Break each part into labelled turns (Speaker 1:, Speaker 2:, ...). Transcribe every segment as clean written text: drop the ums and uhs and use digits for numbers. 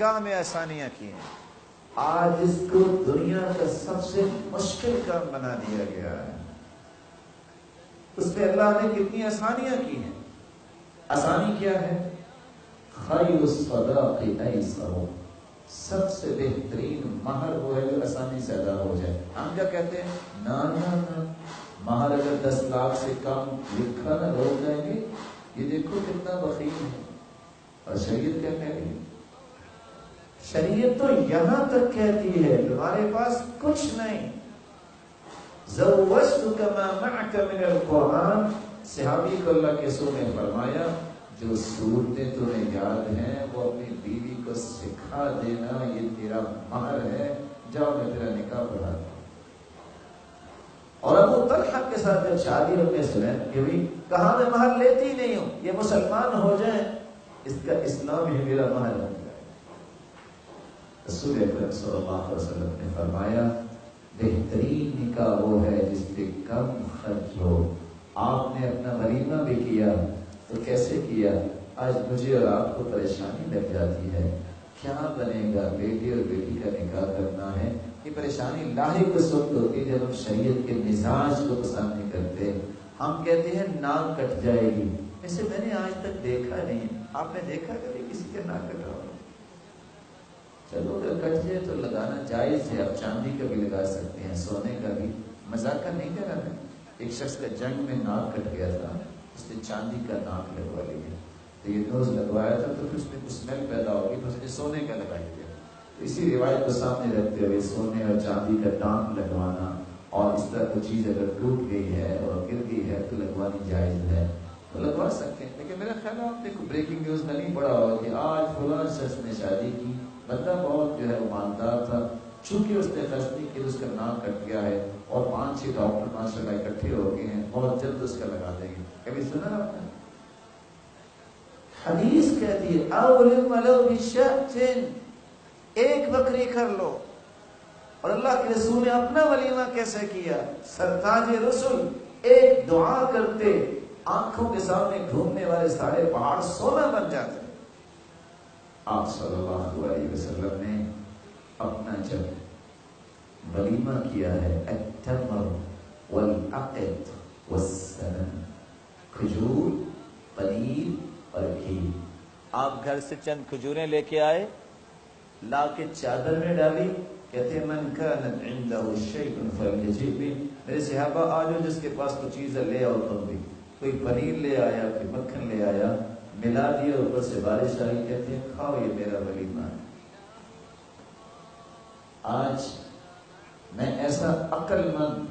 Speaker 1: نکاح میں آسانیاں کی ہیں،
Speaker 2: آج اس کو دنیا کا سب سے مشکل کام بنا دیا گیا ہے۔ اس پہ اللہ نے کتنی آسانیاں کی ہیں۔ آسانی کیا ہے؟ خیر الصداق ایسر، سب سے بہترین مہر وہ ہے جو آسانی سے ادا ہو جائے۔ ہم کیا کہتے ہیں؟ نا نا نا، مہر اگر 10 لاکھ سے کم لکھا نہ لوگ کہیں گے یہ دیکھو کتنا بخیل ہے۔ اور شریعت کیا کہہ رہی ہے؟ شریعت تو یہاں تک کہتی ہے تمہارے پاس کچھ نہیں، زوجتک ما معک من القرآن، صحابی کو اللہ کے رسول نے فرمایا جو صورتیں تمہیں یاد ہیں وہ اپنی بیوی کو سکھا دینا، یہ تیرا مہر ہے، جاؤ میں تیرا نکاح پڑھا دوں۔ اور ابو طلحہ کے ساتھ جب شادی ام سلیم کی ہوئی، کہا میں مہر لیتی نہیں ہوں، یہ مسلمان ہو جائیں، اس کا اسلام ہی میرا مہر بن جائے۔ رسول اکرم صلی اللہ علیہ وسلم نے فرمایا بہترین نکاح وہ ہے جس پہ کم خرچ ہو۔ آپ نے اپنا ولیمہ بھی کیا تو کیسے کیا؟ آج مجھے اور آپ کو پریشانی لگ جاتی ہے، کیا بنے گا؟ بیٹی اور بیٹی کا نکاح کرنا ہے، یہ پریشانی لاحق اس وقت ہوتی ہے جب ہم شریعت کے مزاج کو پسند نہیں کرتے۔ ہم کہتے ہیں ناک کٹ جائے گی، ایسے میں نے آج تک دیکھا نہیں۔ آپ نے دیکھا کبھی کسی کا ناک کٹا ہو؟ چلو اگر کٹ جائے تو لگانا جائز ہے، آپ چاندی کا بھی لگا سکتے ہیں، سونے کا بھی، مذاق کا نہیں کہہ رہا ہے۔ ایک شخص کا جنگ میں ناک کٹ گیا تھا، اس نے چاندی کا ناک لگوا لیا، تو یہ نوز لگوایا تھا تو پھر اس میں کچھ اسمیل پیدا ہوگی تو اس نے سونے کا لگا دیا۔ تو اسی روایت کو سامنے رکھتے ہوئے سونے اور چاندی کا ٹانک لگوانا اور اس طرح کوئی چیز اگر ٹوٹ گئی ہے اور گر گئی ہے تو لگوانی جائز ہے، تو لگوا سکتے ہیں۔ لیکن میرا خیال ہے آپ نے کوئی بریکنگ نیوز میں نہیں پڑھا ہوگا کہ آج فلاں شخص نے شادی کی، بندہ بہت جو ہے وہ مالدار تھا، چونکہ اس نے خرچ نہیں کہ اس کا نام کٹ گیا ہے اور 5-6 ڈاکٹر ماشاءاللہ اکٹھے ہو گئے ہیں، بہت جلد اس کا لگا دیں گے۔ کبھی سنا آپ نے؟ حدیث کہتی ہے اولم ولو بشاۃ، ایک بکری کر لو۔ اور اللہ کے رسول نے اپنا ولیمہ کیسے کیا؟ سرتاج رسول ایک دعا کرتے، آنکھوں کے سامنے گھومنے والے سارے پہاڑ سونا بن جاتے۔ آپ صلی اللہ علیہ وسلم نے اپنا جب ولیمہ کیا ہے التمر والعقد والسنن، کھجور، پنیر اور گھی، آپ گھر سے چند کھجوریں لے کے آئے، لا کے چادر میں ڈالی، کہتے ہیں من کانت عنده شیء فلیجب، میرے صحابہ آجو جس کے پاس کوئی چیز ہے لے آؤ تم بھی۔ کوئی پنیر لے آیا، کوئی مکھن لے آیا، ملا دیا، اوپر سے بارش آئی، کہتے ہیں کھاؤ یہ میرا ولیمہ ہے۔ آج میں ایسا عقل مند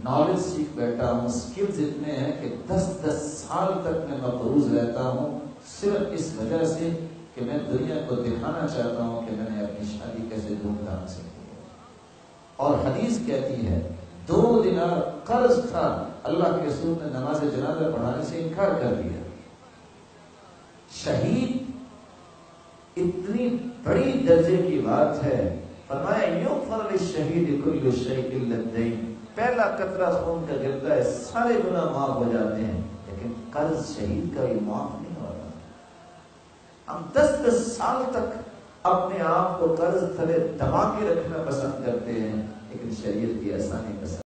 Speaker 2: نالج سیکھ بیٹھا ہوں، سکلز اتنے ہیں کہ 10 سال تک میں مقروض رہتا ہوں، صرف اس وجہ سے کہ میں دنیا کو دکھانا چاہتا ہوں کہ میں نے اپنی شادی کیسے دھوم دھام سے کی۔ اور حدیث کہتی ہے 2 دینار قرض تھا، اللہ کے رسول نے نماز جنازہ پڑھانے سے انکار کر دیا۔ شہید اتنی بڑی درجے کی بات ہے، فرمایا یغفر للشہید کل شیء الا الدین، پہلا قطرہ خون کا گرتا ہے سارے گناہ معاف ہو جاتے ہیں، لیکن قرض شہید کا بھی معاف نہیں ہو رہا۔ ہم 10 سال تک اپنے آپ کو قرض تلے دبا کے رکھنا پسند کرتے ہیں، لیکن شریعت کی آسانی پسند